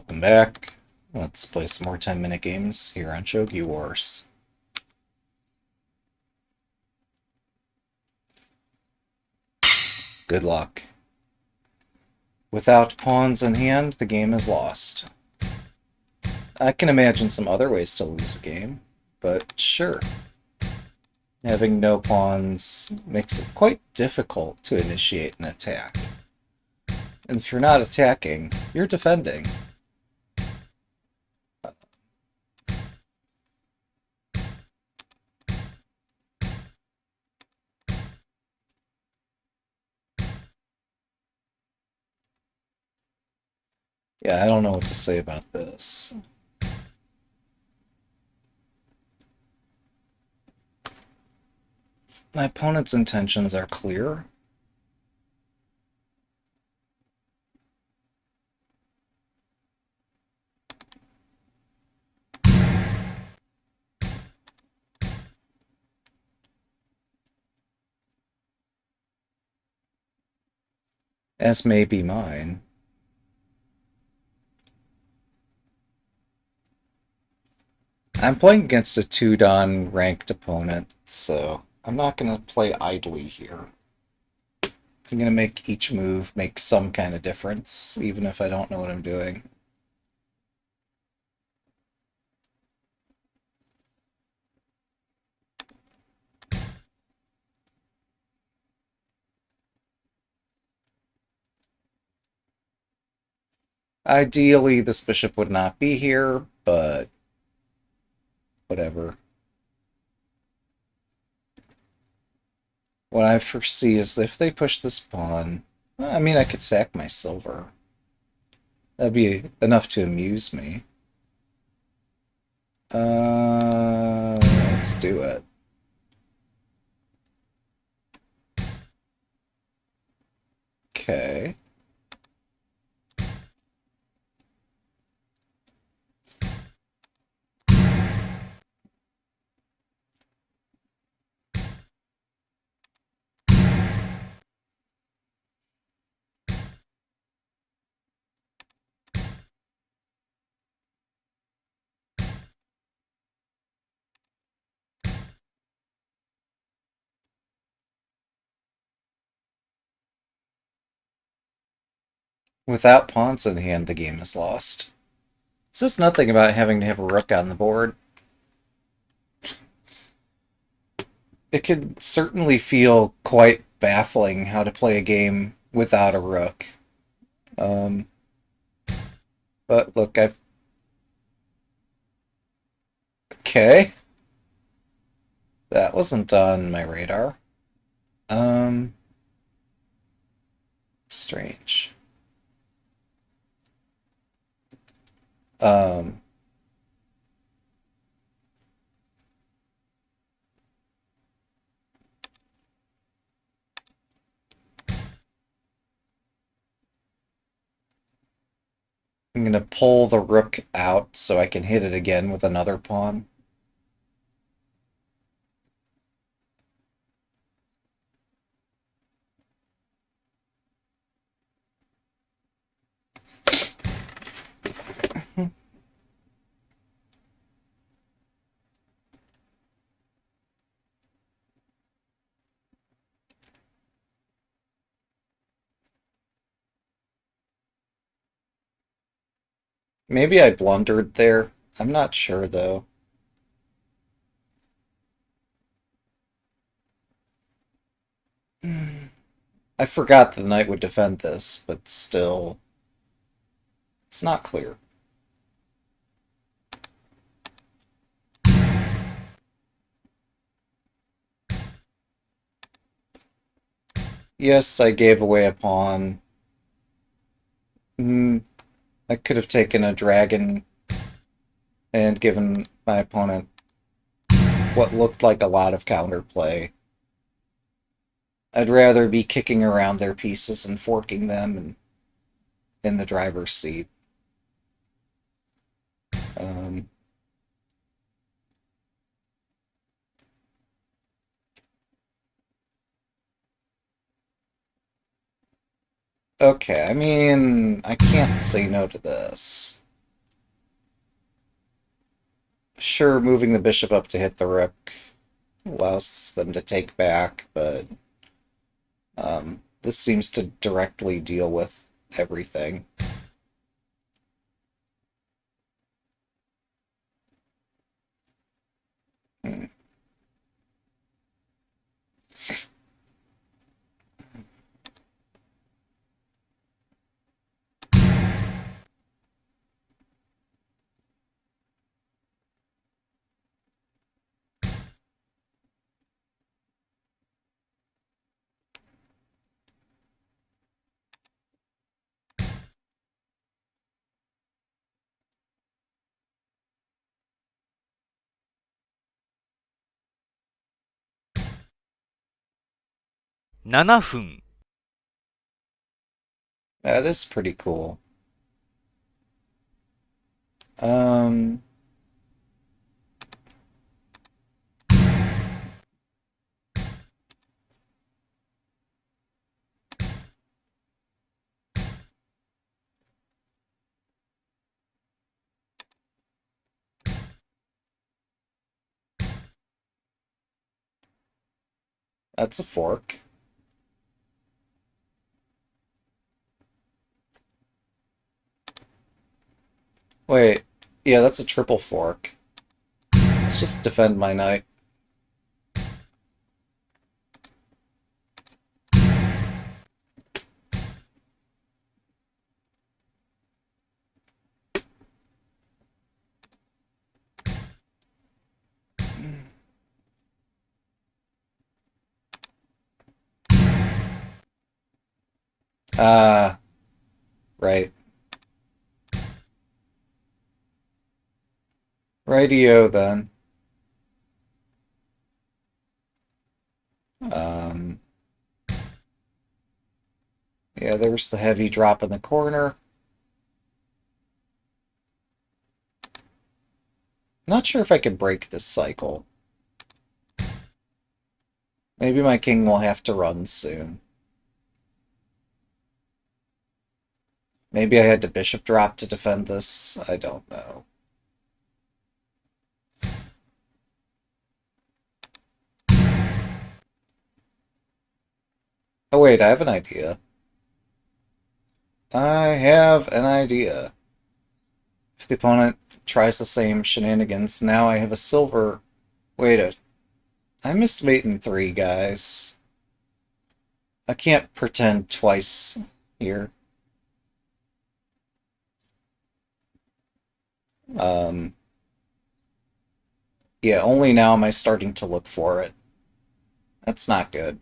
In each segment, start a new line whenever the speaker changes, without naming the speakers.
Welcome back. Let's play some more 10-minute games here on Shogi Wars. Good luck. Without pawns in hand, the game is lost. I can imagine some other ways to lose a game, but sure. Having no pawns makes it quite difficult to initiate an attack. And if you're not attacking, you're defending. Yeah, I don't know what to say about this. My opponent's intentions are clear. As may be mine. I'm playing against a 2-dan ranked opponent, so I'm not going to play idly here. I'm going to make each move make some kind of difference, even if I don't know what I'm doing. Ideally, this bishop would not be here, but whatever. What I foresee is if they push this pawn, I mean, I could sack my silver. That'd be enough to amuse me. Let's do it. Okay. Without pawns in hand, the game is lost. It says nothing about having to have a rook on the board. It could certainly feel quite baffling how to play a game without a rook. Um, but look, I've... Okay. That wasn't on my radar. Um, Strange. Um, I'm gonna pull the rook out so I can hit it again with another pawn. Maybe I blundered there. I'm not sure, though. I forgot the knight would defend this, but still, it's not clear. Yes, I gave away a pawn. Hmm, I could have taken a dragon and given my opponent what looked like a lot of counterplay. I'd rather be kicking around their pieces and forking them and in the driver's seat. Um, okay, I mean, I can't say no to this. Sure, moving the bishop up to hit the rook allows them to take back, but this seems to directly deal with everything. Hmm.
7分。
That is pretty cool. Um, that's a fork. Wait, yeah, that's a triple fork. Let's just defend my knight. Ah, right. Rightio then. Um, yeah, there's the heavy drop in the corner. Not sure if I can break this cycle. Maybe my king will have to run soon. Maybe I had to bishop drop to defend this. I don't know. Oh wait, I have an idea. I have an idea. If the opponent tries the same shenanigans, now I have a silver... I missed mate in 3, guys. I can't pretend twice here. Um, yeah, only now am I starting to look for it. That's not good.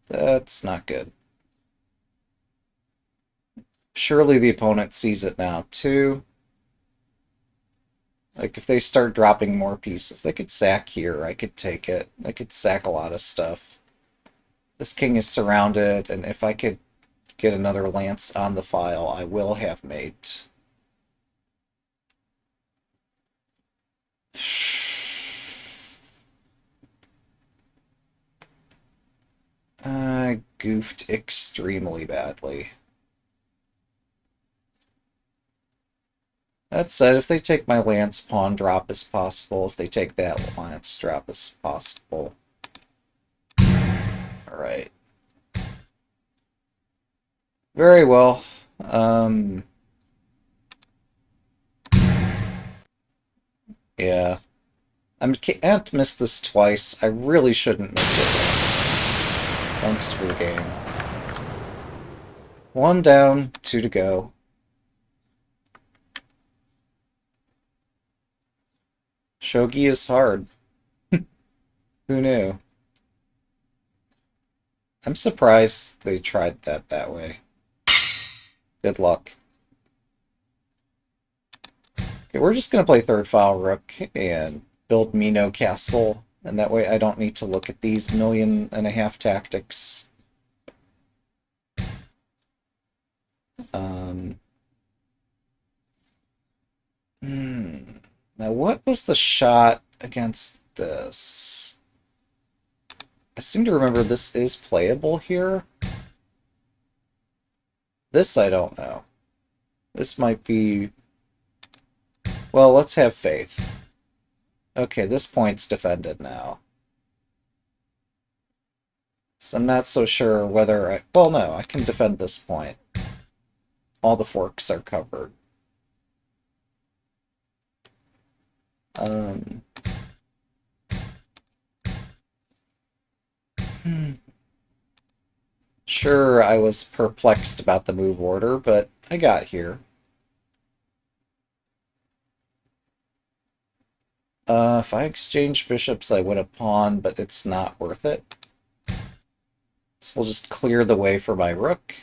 That's not good. Surely the opponent sees it now, too. Like, if they start dropping more pieces, they could sack here. I could take it. They could sack a lot of stuff. This king is surrounded, and if I could get another lance on the file, I will have mate. I goofed extremely badly. That said, if they take my lance, pawn drop is possible. If they take that, lance drop is possible. Alright. Very well. Yeah. I can't miss this twice. I really shouldn't miss it once. Thanks for the game. 1 down, 2 to go. Shogi is hard. Who knew? I'm surprised they tried that way. Good luck. Okay, we're just gonna play third file rook and build Mino Castle, and that way I don't need to look at these 1.5 million tactics. Um, Now, what was the shot against this? I seem to remember this is playable here. This I don't know. This might be... Well, let's have faith. Okay, this point's defended now. So I'm not so sure whether I... Well, no, I can defend this point. All the forks are covered. Sure, I was perplexed about the move order, but I got here. If I exchange bishops, I win a pawn, but it's not worth it. So we'll just clear the way for my rook.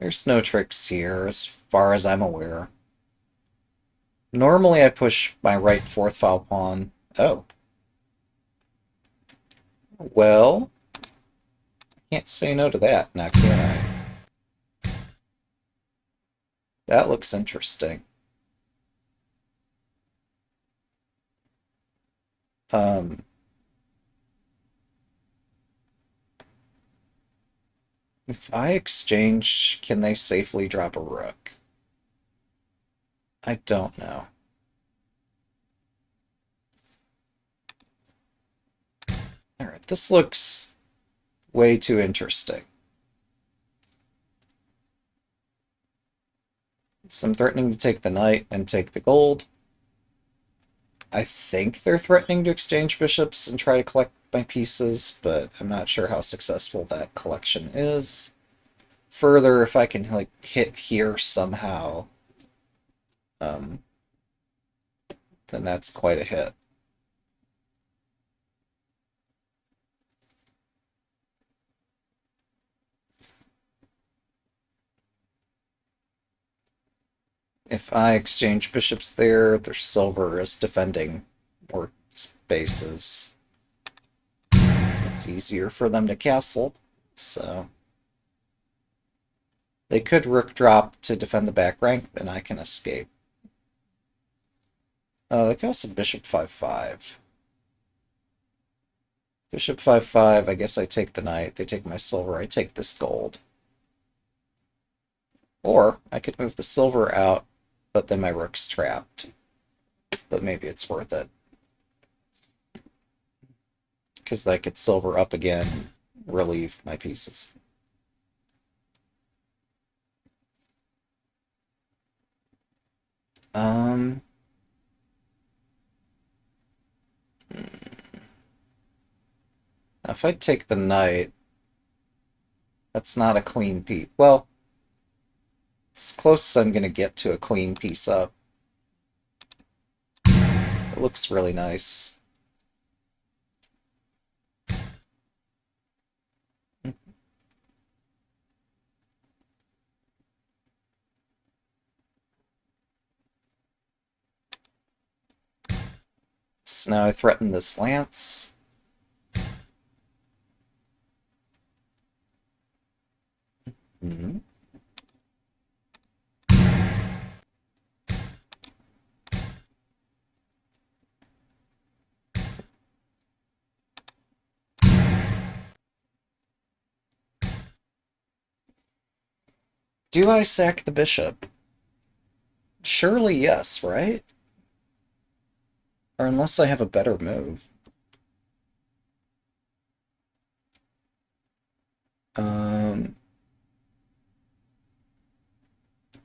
There's no tricks here, as far as I'm aware. Normally I push my right fourth file pawn. Oh. Well, I can't say no to that, now can I? That looks interesting. If I exchange, can they safely drop a rook? I don't know. Alright, this looks way too interesting. So I'm threatening to take the knight and take the gold. I think they're threatening to exchange bishops and try to collect my pieces, but I'm not sure how successful that collection is. Further, if I can like hit here somehow, then that's quite a hit. If I exchange bishops there, their silver is defending more spaces. It's easier for them to castle, so... They could rook drop to defend the back rank, and I can escape. Oh, they could also bishop 5-5. Bishop 5-5, I guess I take the knight, they take my silver, I take this gold. Or, I could move the silver out, but then my rook's trapped. But maybe it's worth it. Because I could silver up again, relieve my pieces. If I take the knight, that's not a clean piece. Well, it's as close as I'm going to get to a clean piece up. It looks really nice. So now I threaten this lance. Do I sack the bishop? Surely yes, right? Or unless I have a better move.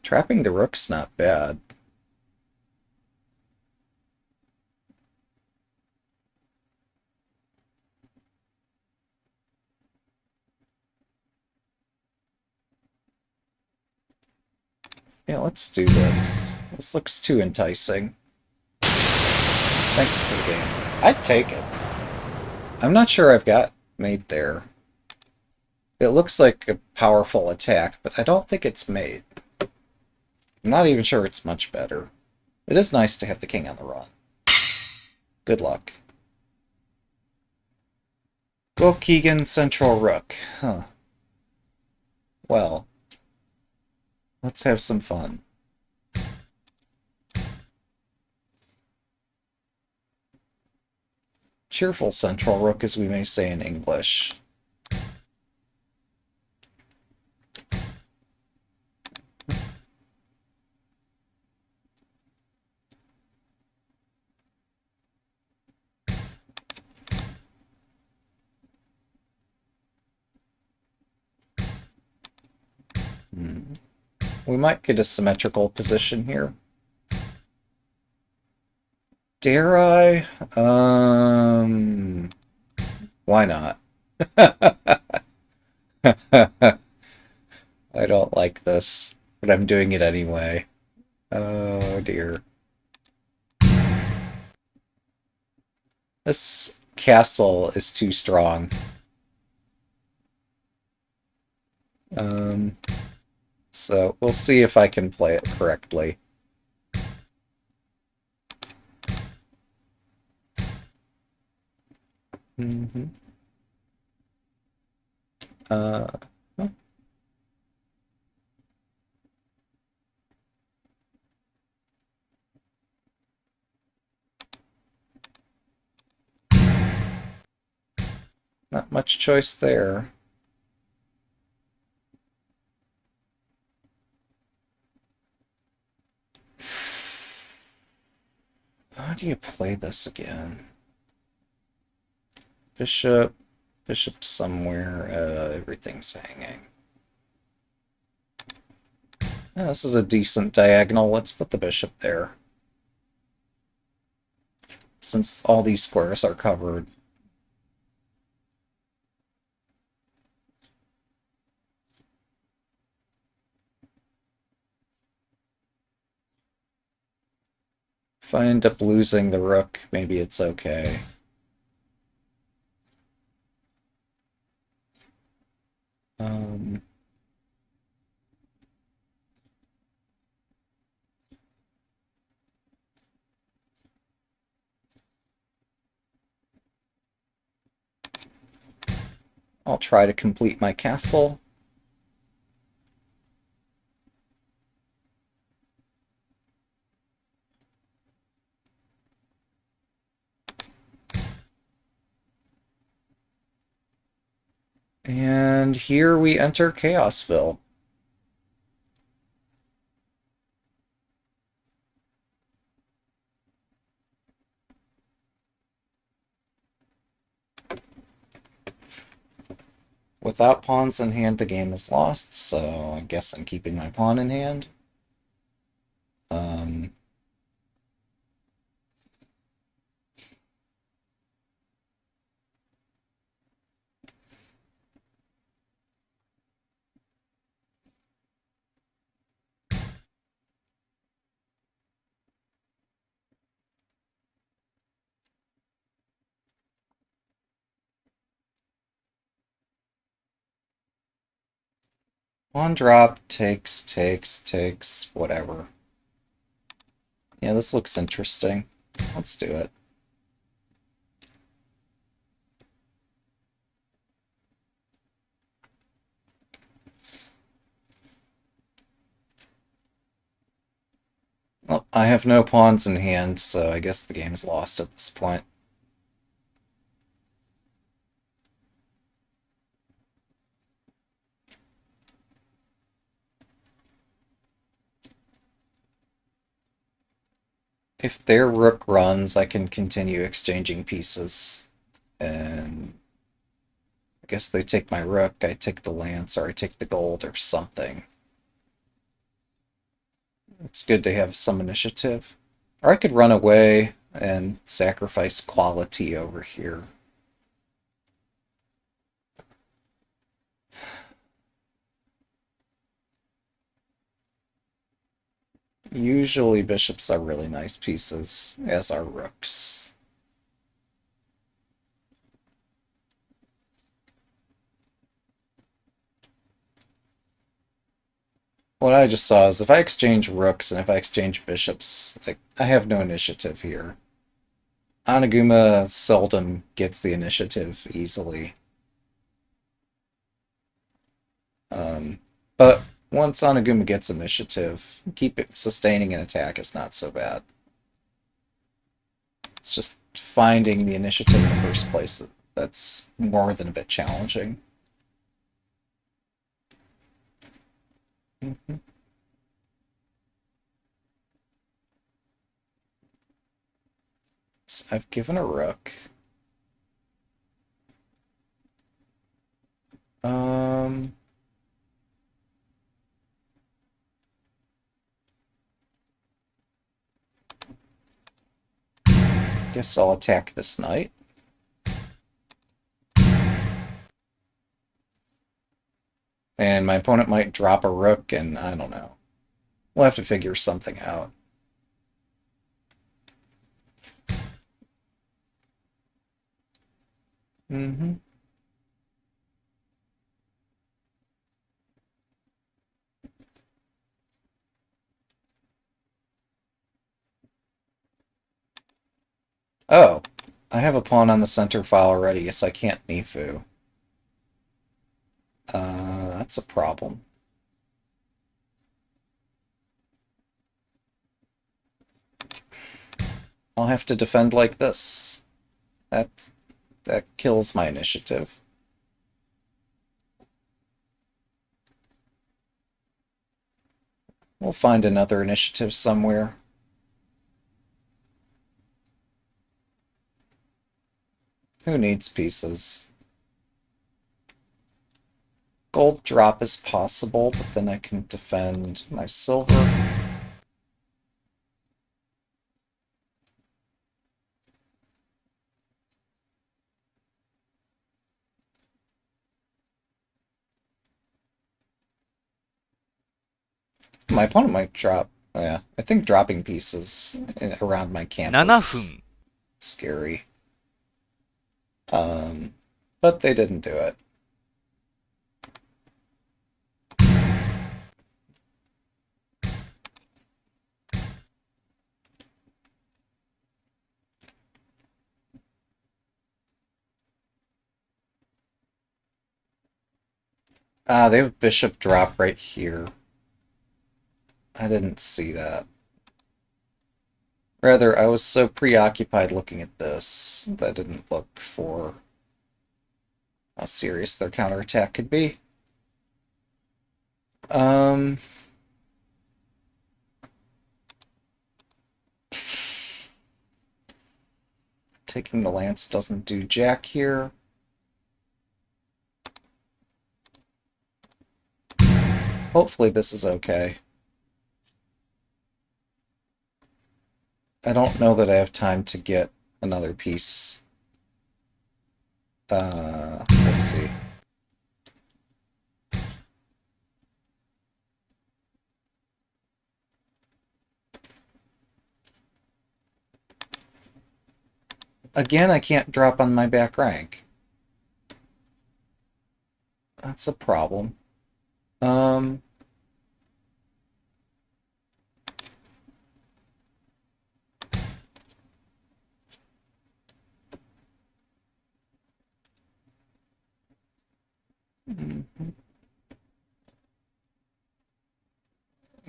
Trapping the rook's not bad. Yeah, let's do this. This looks too enticing. Thanks for the game. I'd take it. I'm not sure I've got mate there. It looks like a powerful attack, but I don't think it's mate. I'm not even sure it's much better. It is nice to have the king on the run. Good luck. Go Keegan, Central Rook. Huh. Well, let's have some fun. Cheerful central rook, as we may say in English. We might get a symmetrical position here. Dare I? Why not? I don't like this, but I'm doing it anyway. Oh dear. This castle is too strong. So we'll see if I can play it correctly. Mm-hmm. Huh? Not much choice there. How do you play this again? Bishop, bishop somewhere, everything's hanging. Yeah, this is a decent diagonal. Let's put the bishop there. Since all these squares are covered. If I end up losing the rook, maybe it's okay. I'll try to complete my castle. And here we enter Chaosville. Without pawns in hand, the game is lost, so I guess I'm keeping my pawn in hand. Pawn drop, takes, whatever. Yeah, this looks interesting. Let's do it. Well, I have no pawns in hand, so I guess the game's lost at this point. If their rook runs, I can continue exchanging pieces. And I guess they take my rook, I take the lance, or I take the gold, or something. It's good to have some initiative. Or I could run away and sacrifice quality over here. Usually bishops are really nice pieces, as are rooks. What I just saw is if I exchange rooks and if I exchange bishops, like, I have no initiative here. Anaguma seldom gets the initiative easily. But once Oniguma gets initiative, keep it sustaining an attack is not so bad. It's just finding the initiative in the first place that's more than a bit challenging. So I've given a rook. Um, guess I'll attack this knight. And my opponent might drop a rook, and I don't know. We'll have to figure something out. Mm-hmm. Oh, I have a pawn on the center file already. Yes, I can't Nifu. That's a problem. I'll have to defend like this. That kills my initiative. We'll find another initiative somewhere. Who needs pieces? Gold drop is possible, but then I can defend my silver. My opponent might drop. Yeah, I think dropping pieces around my camp
7
is
分
scary. But they didn't do it. They have bishop drop right here. I didn't see that. Rather, I was so preoccupied looking at this that I didn't look for how serious their counterattack could be. Um, taking the lance doesn't do jack here. Hopefully this is okay. I don't know that I have time to get another piece. Let's see. Again, I can't drop on my back rank. That's a problem. Um,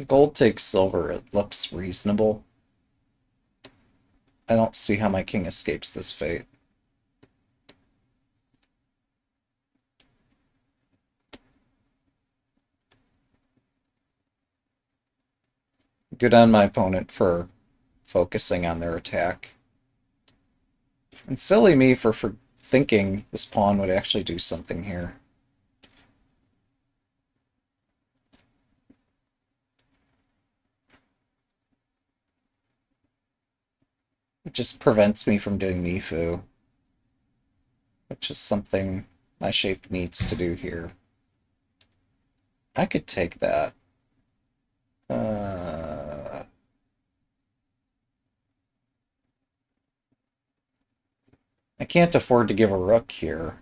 Gold takes silver. It looks reasonable. I don't see how my king escapes this fate. Good on my opponent for focusing on their attack. And silly me for thinking this pawn would actually do something here. It just prevents me from doing Nifu, which is something my shape needs to do here. I could take that. I can't afford to give a rook here.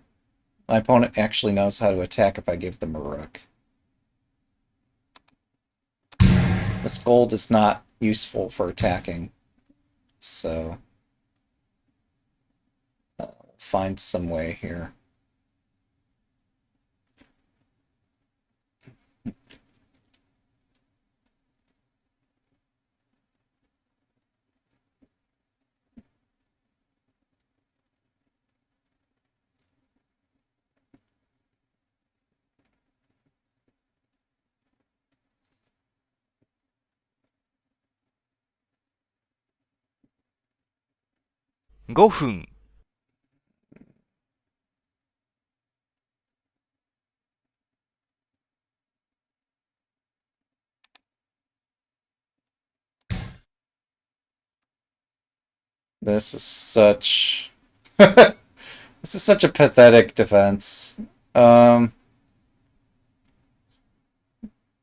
My opponent actually knows how to attack if I give them a rook. This gold is not useful for attacking, so I'll find some way here.
5分。
This is such... This is such a pathetic defense. Um,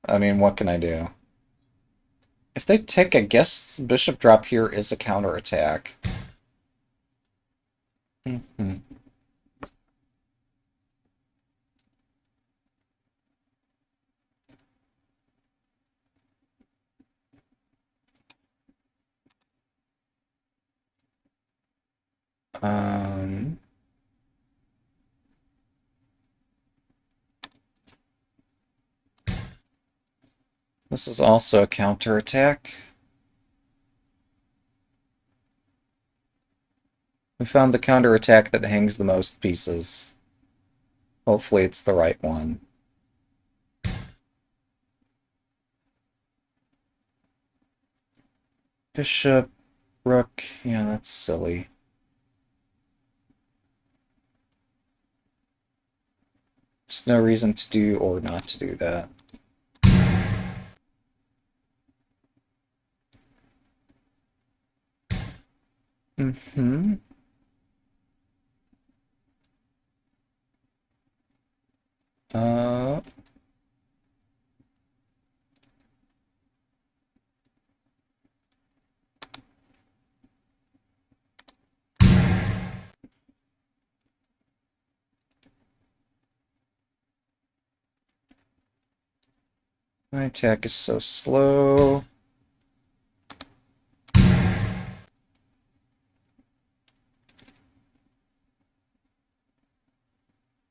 I mean, what can I do? If they take, I guess bishop drop here is a counterattack. Mm-hmm. Um, this is also a counterattack. We found the counterattack that hangs the most pieces. Hopefully it's the right one. Bishop, rook, yeah, that's silly. There's no reason to do or not to do that. Mm-hmm. Uh, my attack is so slow.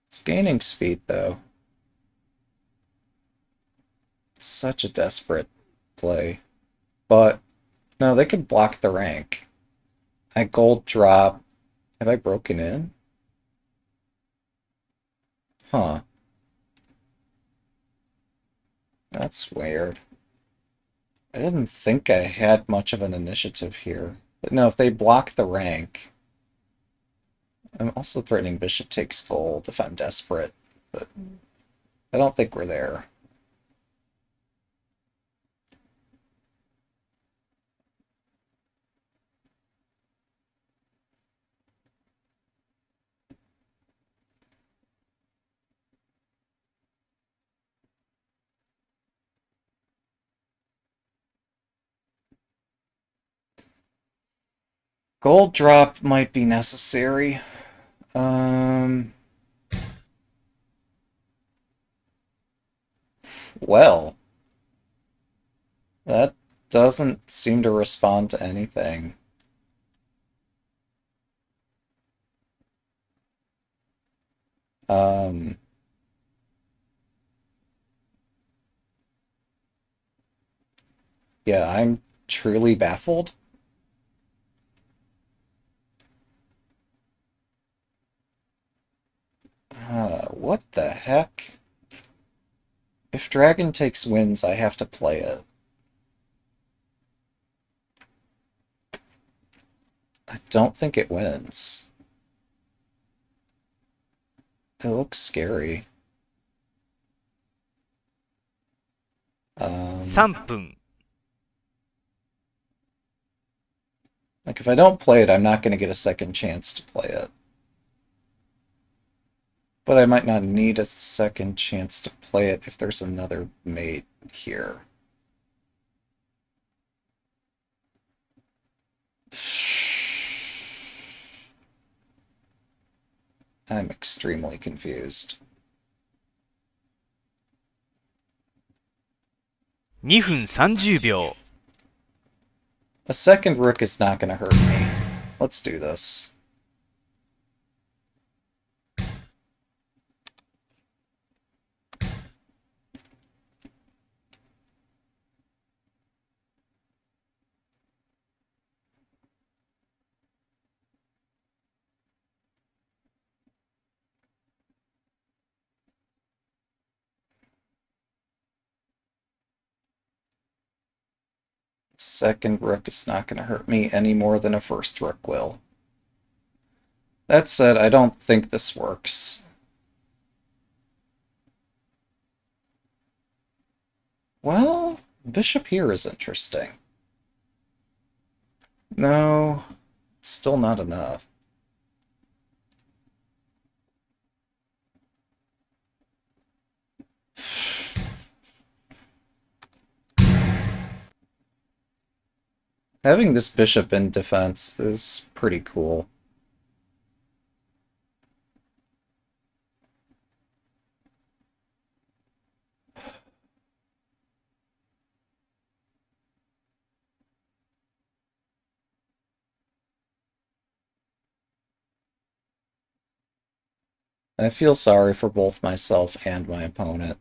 It's gaining speed, though. It's such a desperate play. But, no, they could block the rank. I gold drop. Have I broken in? Huh. That's weird. I didn't think I had much of an initiative here. But no, if they block the rank... I'm also threatening bishop takes gold if I'm desperate. But I don't think we're there. Gold drop might be necessary. Um... Well, that doesn't seem to respond to anything. Um, yeah, I'm truly baffled. What the heck? If dragon takes wins, I have to play it. I don't think it wins. It looks scary.
3分。
Like, if I don't play it, I'm not going to get a second chance to play it. But I might not need a second chance to play it if there's another mate here. I'm extremely confused.
2分30秒。
A second rook is not going to hurt me. Let's do this. Second rook is not going to hurt me any more than a first rook will. That said, I don't think this works. Well, bishop here is interesting. No, still not enough. Having this bishop in defense is pretty cool. I feel sorry for both myself and my opponent.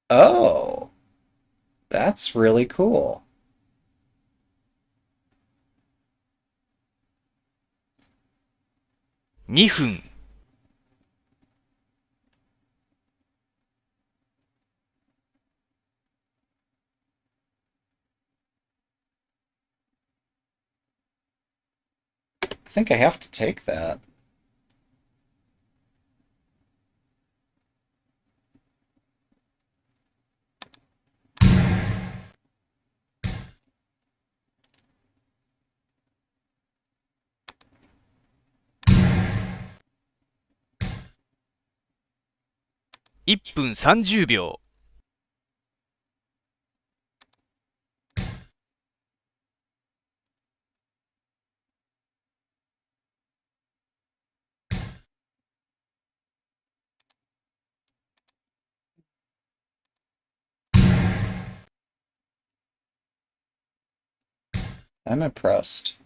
Oh, that's really cool.
2分、
I think I have to take that.1
分30秒。
I'm impressed.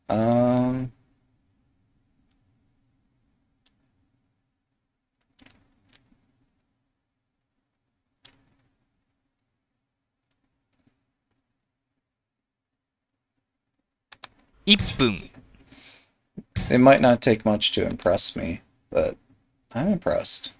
Um,
1分、
it might not take much to impress me, but I'm impressed.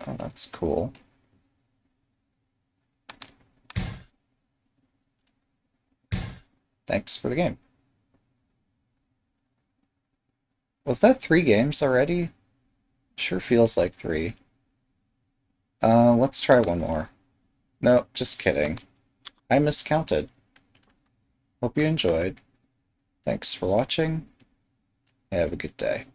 Oh, that's cool. Thanks for the game. Was that 3 games already? Sure feels like 3. Let's try one more. No, just kidding. I miscounted. Hope you enjoyed. Thanks for watching. Have a good day.